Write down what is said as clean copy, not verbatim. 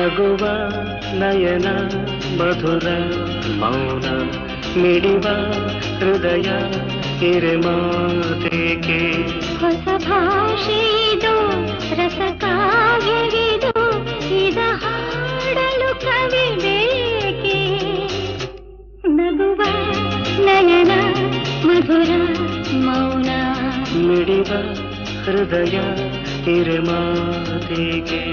ನಗುವ ನಯನ ಮಧುರ ಮೌನ ಮಿಡಿವ ಹೃದಯ ಹಿರೆಮಾತೇಕೆ ಹೊಸ ಭಾಷೆಯಿದು ರಸ ಕಾವ್ಯವಿದು ಇದ ಹಾಡಲು ಕವಿ ಬೇಕೆ ನಗುವ ನಯನ ಮಧುರ ಮೌನ ಮಿಡಿವ ಹೃದಯ ಹಿರೆಮಾತೇಕೆ